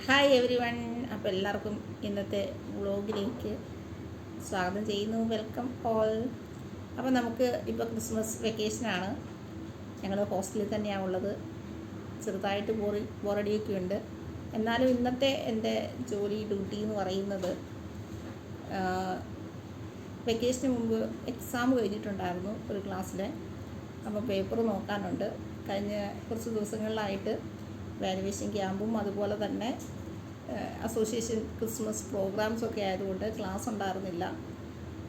Hi every one. അപ്പോൾ എല്ലാവർക്കും ഇന്നത്തെ വ്ളോഗിലേക്ക് സ്വാഗതം ചെയ്യുന്നു. Welcome all. അപ്പോൾ നമുക്ക് ഇപ്പോൾ ക്രിസ്മസ് വെക്കേഷനാണ്. ഞങ്ങൾ ഹോസ്റ്റലിൽ തന്നെയാണ് ഉള്ളത്. ചെറുതായിട്ട് ബോറടിയൊക്കെ ഉണ്ട്. എന്നാലും ഇന്നത്തെ എൻ്റെ ഡ്യൂട്ടി എന്ന് പറയുന്നത് വെക്കേഷന് മുമ്പ് എക്സാം കഴിഞ്ഞിട്ടുണ്ടായിരുന്നു ഒരു ക്ലാസ്സിലെ. അപ്പോൾ പേപ്പർ നോക്കാനുണ്ട്. കഴിഞ്ഞ കുറച്ച് ദിവസങ്ങളിലായിട്ട് വാലുവേഷൻ ക്യാമ്പും അതുപോലെ തന്നെ അസോസിയേഷൻ ക്രിസ്മസ് പ്രോഗ്രാംസൊക്കെ ആയതുകൊണ്ട് ക്ലാസ് ഉണ്ടായിരുന്നില്ല.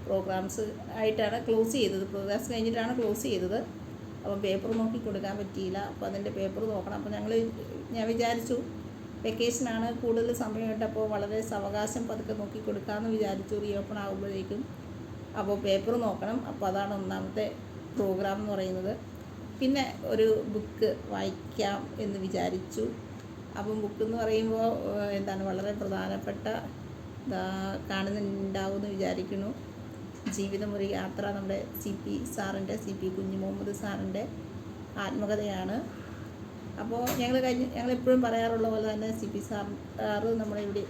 പ്രോഗ്രാംസ് ആയിട്ടാണ് ക്ലോസ് ചെയ്തത്. പ്രോഗ്രാംസ് കഴിഞ്ഞിട്ടാണ് ക്ലോസ് ചെയ്തത്. അപ്പോൾ പേപ്പർ നോക്കി കൊടുക്കാൻ പറ്റിയില്ല. അപ്പോൾ അതിൻ്റെ പേപ്പർ നോക്കണം. അപ്പോൾ ഞാൻ വിചാരിച്ചു വെക്കേഷനാണ്, കൂടുതൽ സമയമുണ്ടപ്പോൾ വളരെ സാവകാശം പതുക്കെ നോക്കി കൊടുക്കാമെന്ന് വിചാരിച്ചു. റീഓപ്പൺ ആകുമ്പോഴേക്കും അപ്പോൾ പേപ്പർ നോക്കണം. അപ്പോൾ അതാണ് ഒന്നാമത്തെ പ്രോഗ്രാം എന്ന് പറയുന്നത്. പിന്നെ ഒരു ബുക്ക് വായിക്കാം എന്ന് വിചാരിച്ചു. അപ്പം ബുക്ക് എന്ന് പറയുമ്പോൾ വളരെ പ്രധാനപ്പെട്ട കാണുന്നുണ്ടാവുമെന്ന് വിചാരിക്കുന്നു. ജീവിതം ഒരു യാത്ര, നമ്മുടെ സി പി കുഞ്ഞു മുഹമ്മദ് സാറിൻ്റെ ആത്മകഥയാണ്. അപ്പോൾ ഞങ്ങളെപ്പോഴും പറയാറുള്ള പോലെ തന്നെ സി പി സാറ് നമ്മളെ ഇവിടെ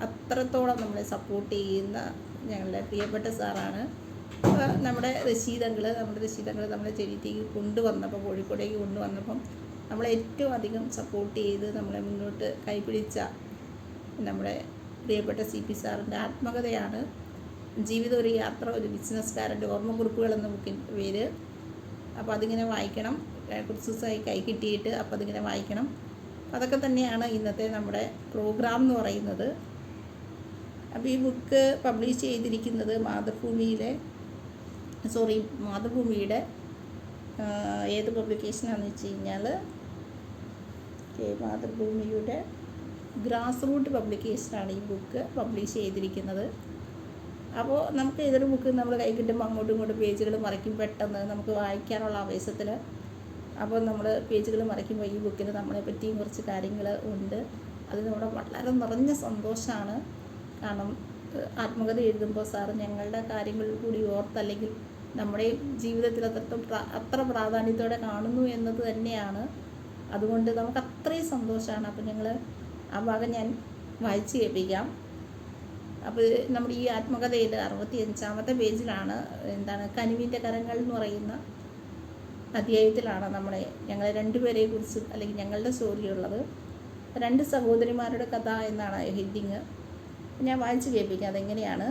അത്രത്തോളം നമ്മളെ സപ്പോർട്ട് ചെയ്യുന്ന ഞങ്ങളുടെ പ്രിയപ്പെട്ട സാറാണ്. നമ്മുടെ രശീദങ്ങൾ നമ്മളെ ചെടിത്തേക്ക് കൊണ്ടുവന്നപ്പോൾ, കോഴിക്കോടേക്ക് കൊണ്ടുവന്നപ്പം നമ്മളെ ഏറ്റവും അധികം സപ്പോർട്ട് ചെയ്ത് നമ്മളെ മുന്നോട്ട് കൈപിടിച്ച നമ്മുടെ പ്രിയപ്പെട്ട സി പി സാറിൻ്റെ ആത്മകഥയാണ് ജീവിതം ഒരു യാത്ര, ഒരു ബിസിനസ്സുകാരൻ്റെ ഓർമ്മക്കുറിപ്പുകൾ എന്ന ബുക്കിൻ്റെ പേര്. അപ്പോൾ അതിങ്ങനെ വായിക്കണം. കുറച്ച് ദിവസമായി കൈ കിട്ടിയിട്ട് അപ്പോൾ അതിങ്ങനെ വായിക്കണം. അതൊക്കെ തന്നെയാണ് ഇന്നത്തെ നമ്മുടെ പ്രോഗ്രാം എന്ന് പറയുന്നത്. അപ്പോൾ ഈ ബുക്ക് പബ്ലിഷ് ചെയ്തിരിക്കുന്നത് മാതൃഭൂമിയുടെ ഏത് പബ്ലിക്കേഷനാണെന്ന് വെച്ച് കഴിഞ്ഞാൽ മാതൃഭൂമിയുടെ ഗ്രാസ് റൂട്ട് പബ്ലിക്കേഷനാണ് ഈ ബുക്ക് പബ്ലിഷ് ചെയ്തിരിക്കുന്നത്. അപ്പോൾ നമുക്ക് ഏതൊരു ബുക്ക് നമ്മൾ കൈ കിട്ടുമ്പോൾ അങ്ങോട്ടും ഇങ്ങോട്ടും പേജുകൾ മറിക്കും പെട്ടെന്ന് നമുക്ക് വായിക്കാനുള്ള ആവേശത്തിൽ. അപ്പോൾ നമ്മൾ പേജുകൾ മറിക്കുമ്പോൾ ഈ ബുക്കിന് നമ്മളെ പറ്റിയും കുറച്ച് കാര്യങ്ങൾ ഉണ്ട്. അത് നമ്മുടെ വളരെ നിറഞ്ഞ സന്തോഷമാണ്. കാരണം ആത്മകഥ എഴുതുമ്പോൾ സാറ് ഞങ്ങളുടെ കാര്യങ്ങൾ കൂടി ഓർത്തല്ലെങ്കിൽ നമ്മുടെ ജീവിതത്തിൽ അത്ര പ്രാധാന്യത്തോടെ കാണുന്നു എന്നത് തന്നെയാണ്. അതുകൊണ്ട് നമുക്ക് അത്രയും സന്തോഷമാണ്. അപ്പോൾ ഞങ്ങൾ ആ ഭാഗം ഞാൻ വായിച്ച് കേൾപ്പിക്കാം. അപ്പോൾ നമ്മുടെ ഈ ആത്മകഥയിൽ 65-ാമത്തെ പേജിലാണ് കനിവിൻ്റെ കരങ്ങൾ എന്ന് പറയുന്ന അധ്യായത്തിലാണ് ഞങ്ങളെ രണ്ടുപേരെ കുറിച്ച് അല്ലെങ്കിൽ ഞങ്ങളുടെ സ്റ്റോറി ഉള്ളത്. 2 സഹോദരിമാരുടെ കഥ എന്നാണ് ഹെഡിങ്. ഞാൻ വായിച്ച് കേൾപ്പിക്കാം. അതെങ്ങനെയാണ്: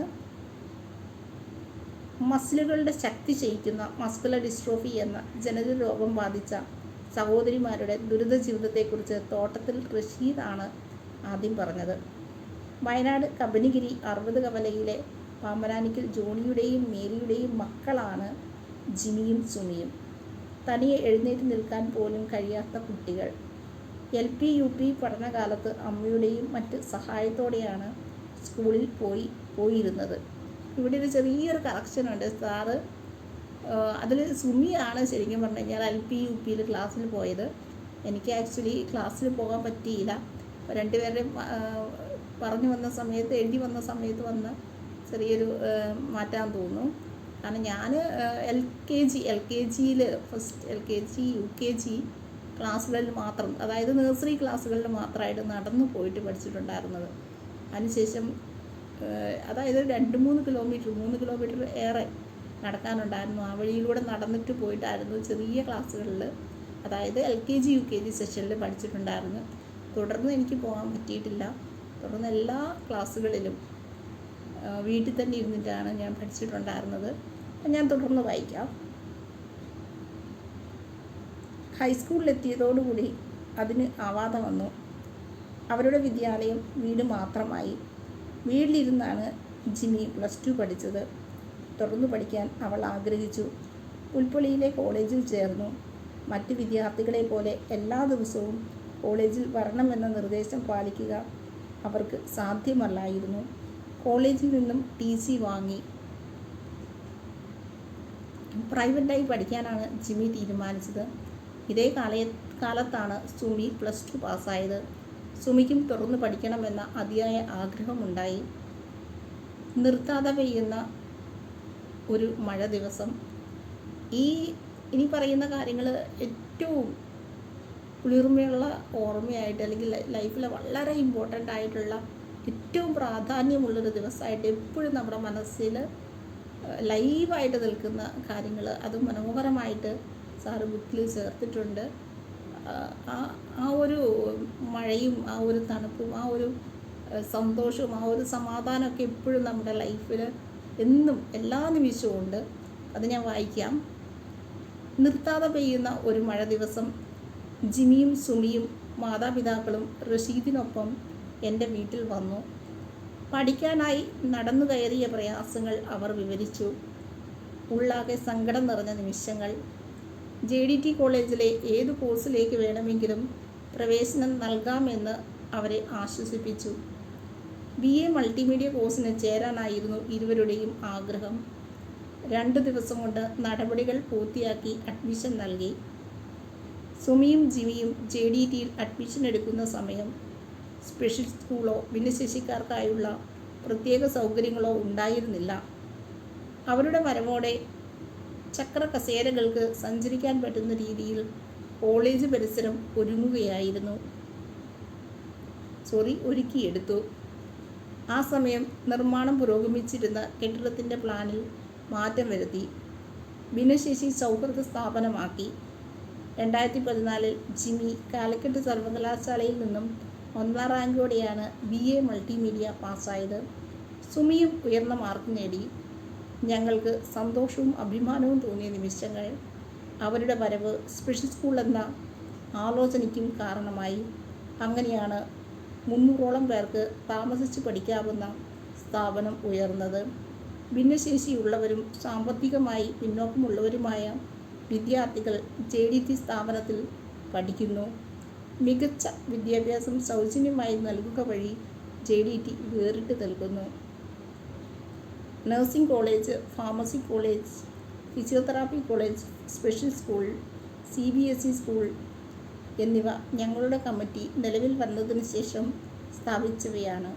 മസിലുകളുടെ ശക്തി ക്ഷയിക്കുന്ന മസ്കുലർ ഡിസ്ട്രോഫി എന്ന ജനിതക രോഗം ബാധിച്ച സഹോദരിമാരുടെ ദുരിത ജീവിതത്തെക്കുറിച്ച് തോട്ടത്തിൽ റഷീദാണ് ആദ്യം പറഞ്ഞത്. വയനാട് കബനിഗിരി 60 കവലയിലെ പാമ്പനാനിക്കൽ ജോണിയുടെയും മേരിയുടെയും മക്കളാണ് ജിമിയും സുമിയും. തനിയെ എഴുന്നേറ്റ് നിൽക്കാൻ പോലും കഴിയാത്ത കുട്ടികൾ. LP UP പഠനകാലത്ത് അമ്മയുടെയും മറ്റ് സഹായത്തോടെയാണ് സ്കൂളിൽ പോയിരുന്നത്. ഇവിടെ ഒരു ചെറിയൊരു കറക്ഷനുണ്ട്. സാറ് അതിൽ സുമിയാണ് ശരിക്കും പറഞ്ഞു കഴിഞ്ഞാൽ LP UP ക്ലാസ്സിൽ പോയത്. എനിക്ക് ആക്ച്വലി ക്ലാസ്സിൽ പോകാൻ പറ്റിയില്ല. രണ്ടുപേരുടെയും എഴുതി വന്ന സമയത്ത് വന്ന ചെറിയൊരു മാറ്റാൻ തോന്നുന്നു. കാരണം ഞാൻ LKG UKG ക്ലാസ്സുകളിൽ മാത്രം, അതായത് നഴ്സറി ക്ലാസ്സുകളിൽ മാത്രമായിട്ട് നടന്നു പോയിട്ട് പഠിച്ചിട്ടുണ്ടായിരുന്നത്. അതിനുശേഷം അതായത് 3 കിലോമീറ്റർ ഏറെ നടക്കാനുണ്ടായിരുന്നു. ആ വഴിയിലൂടെ നടന്നിട്ട് പോയിട്ടായിരുന്നു ചെറിയ ക്ലാസ്സുകളിൽ, അതായത് LKG UKG സെഷനിൽ പഠിച്ചിട്ടുണ്ടായിരുന്നു. തുടർന്ന് എനിക്ക് പോകാൻ പറ്റിയിട്ടില്ല. തുടർന്ന് എല്ലാ ക്ലാസ്സുകളിലും വീട്ടിൽ തന്നെ ഇരുന്നിട്ടാണ് ഞാൻ പഠിച്ചിട്ടുണ്ടായിരുന്നത്. ഞാൻ തുടർന്ന് വായിക്കാം. ഹൈസ്കൂളിലെത്തിയതോടുകൂടി അതിന് ആവാതെ വന്നു. അവരുടെ വിദ്യാലയം വീട് മാത്രമായി. വീട്ടിലിരുന്നാണ് ജിമി +2 പഠിച്ചത്. തുടർന്ന് പഠിക്കാൻ അവൾ ആഗ്രഹിച്ചു. പുൽപ്പള്ളിയിലെ കോളേജിൽ ചേർന്നു. മറ്റ് വിദ്യാർത്ഥികളെ പോലെ എല്ലാ ദിവസവും കോളേജിൽ വരണമെന്ന നിർദ്ദേശം പാലിക്കുക അവർക്ക് സാധ്യമല്ലായിരുന്നു. കോളേജിൽ നിന്നും TC വാങ്ങി പ്രൈവറ്റായി പഠിക്കാനാണ് ജിമി തീരുമാനിച്ചത്. ഇതേ കാലത്താണ് സുമി +2 പാസ്സായത്. സുമിക്കും തുടർന്ന് പഠിക്കണമെന്ന അതിയായ ആഗ്രഹമുണ്ടായി. നിർത്താതെ പെയ്യുന്ന ഒരു മഴ ദിവസം. ഇനി പറയുന്ന കാര്യങ്ങൾ ഏറ്റവും കുളിർമയുള്ള ഓർമ്മയായിട്ട്, അല്ലെങ്കിൽ ലൈഫിലെ വളരെ ഇമ്പോർട്ടൻ്റ് ആയിട്ടുള്ള ഏറ്റവും പ്രാധാന്യമുള്ളൊരു ദിവസമായിട്ട് എപ്പോഴും നമ്മുടെ മനസ്സിൽ ലൈവായിട്ട് നിൽക്കുന്ന കാര്യങ്ങൾ അത് മനോഹരമായിട്ട് സാറ് ബുക്കിൽ ചേർത്തിട്ടുണ്ട്. ആ ഒരു മഴയും ആ ഒരു തണുപ്പും ആ ഒരു സന്തോഷവും ആ ഒരു സമാധാനമൊക്കെ എപ്പോഴും നമ്മുടെ ലൈഫിൽ എന്നും എല്ലാ നിമിഷവും ഉണ്ട്. അത് ഞാൻ വായിക്കാം. നിർത്താതെ പെയ്യുന്ന ഒരു മഴ ദിവസം ജിമിയും സുമിയും മാതാപിതാക്കളും റഷീദിനൊപ്പം എൻ്റെ വീട്ടിൽ വന്നു. പഠിക്കാനായി നടന്നു കയറിയ പ്രയാസങ്ങൾ അവർ വിവരിച്ചു. ഉള്ളാകെ സങ്കടം നിറഞ്ഞ നിമിഷങ്ങൾ. JDT കോളേജിലെ ഏത് കോഴ്സിലേക്ക് വേണമെങ്കിലും പ്രവേശനം നൽകാമെന്ന് അവരെ ആശ്വസിപ്പിച്ചു. BA മൾട്ടിമീഡിയ കോഴ്സിന് ചേരാനായിരുന്നു ഇരുവരുടെയും ആഗ്രഹം. 2 ദിവസം കൊണ്ട് നടപടികൾ പൂർത്തിയാക്കി അഡ്മിഷൻ നൽകി. സുമിയും ജിമിയും JDTയിൽ അഡ്മിഷൻ എടുക്കുന്ന സമയം സ്പെഷ്യൽ സ്കൂളോ ഭിന്നശേഷിക്കാർക്കായുള്ള പ്രത്യേക സൗകര്യങ്ങളോ ഉണ്ടായിരുന്നില്ല. അവരുടെ വരവോടെ ചക്ര കസേരകൾക്ക് സഞ്ചരിക്കാൻ പറ്റുന്ന രീതിയിൽ കോളേജ് പരിസരം ഒരുക്കിയെടുത്തു. ആ സമയം നിർമ്മാണം പുരോഗമിച്ചിരുന്ന കെട്ടിടത്തിൻ്റെ പ്ലാനിൽ മാറ്റം വരുത്തി ഭിന്നശേഷി സൗഹൃദ സ്ഥാപനമാക്കി. 2014 ജിമി കാലിക്കറ്റ് സർവകലാശാലയിൽ നിന്നും 1ാം റാങ്കോടെയാണ് BA മൾട്ടിമീഡിയ പാസ്സായത്. സുമിയും ഉയർന്ന മാർക്ക് നേടി. ഞങ്ങൾക്ക് സന്തോഷവും അഭിമാനവും തോന്നിയ നിമിഷങ്ങൾ. അവരുടെ വരവ് സ്പെഷ്യൽ സ്കൂൾ എന്ന ആലോചനയ്ക്കും കാരണമായി. അങ്ങനെയാണ് 300ഓളം പേർക്ക് താമസിച്ച് പഠിക്കാവുന്ന സ്ഥാപനം ഉയർന്നത്. ഭിന്നശേഷിയുള്ളവരും സാമ്പത്തികമായി പിന്നോക്കമുള്ളവരുമായ വിദ്യാർത്ഥികൾ JDT സ്ഥാപനത്തിൽ പഠിക്കുന്നു. മികച്ച വിദ്യാഭ്യാസം സൗജന്യമായി നൽകുക വഴി JDT വേറിട്ട് നിൽക്കുന്നു. Nursing college, pharmacy college, physiotherapy college, special school, CBSE school എന്നിവ ഞങ്ങളുടെ കമ്മിറ്റി നിലവിൽ വന്നതിന് ശേഷം സ്ഥാപിച്ചവയാണ്.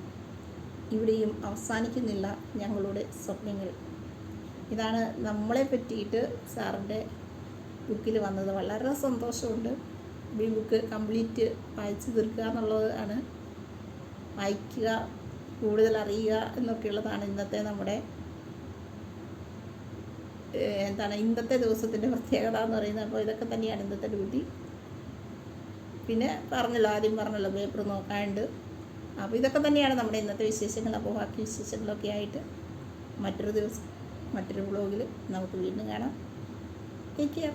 ഇവിടെയും അവസാനിക്കുന്നില്ല ഞങ്ങളുടെ സ്വപ്നങ്ങൾ. ഇതാണ് നമ്മളെ പറ്റിയിട്ട് സാറിൻ്റെ ബുക്കിൽ വന്നത്. വളരെ സന്തോഷമുണ്ട്. ഈ ബുക്ക് കംപ്ലീറ്റ് വായിച്ചു തീർക്കുക എന്നുള്ളതാണ്. വായിക്കുക, കൂടുതൽ അറിയുക എന്നൊക്കെയുള്ളതാണ് ഇന്നത്തെ നമ്മുടെ ഇന്നത്തെ ദിവസത്തിൻ്റെ പ്രത്യേകത എന്ന് പറയുന്നത്. അപ്പോൾ ഇതൊക്കെ തന്നെയാണ് ഇന്നത്തെ ഡ്യൂട്ടി. പിന്നെ ആദ്യം പറഞ്ഞല്ലോ പേപ്പർ നോക്കാനുണ്ട്. അപ്പോൾ ഇതൊക്കെ തന്നെയാണ് നമ്മുടെ ഇന്നത്തെ വിശേഷങ്ങൾ. അപ്പോൾ ബാക്കി വിശേഷങ്ങളൊക്കെ ആയിട്ട് മറ്റൊരു ദിവസം മറ്റൊരു വ്ളോഗിൽ നമുക്ക് വീണ്ടും കാണാം. Take care.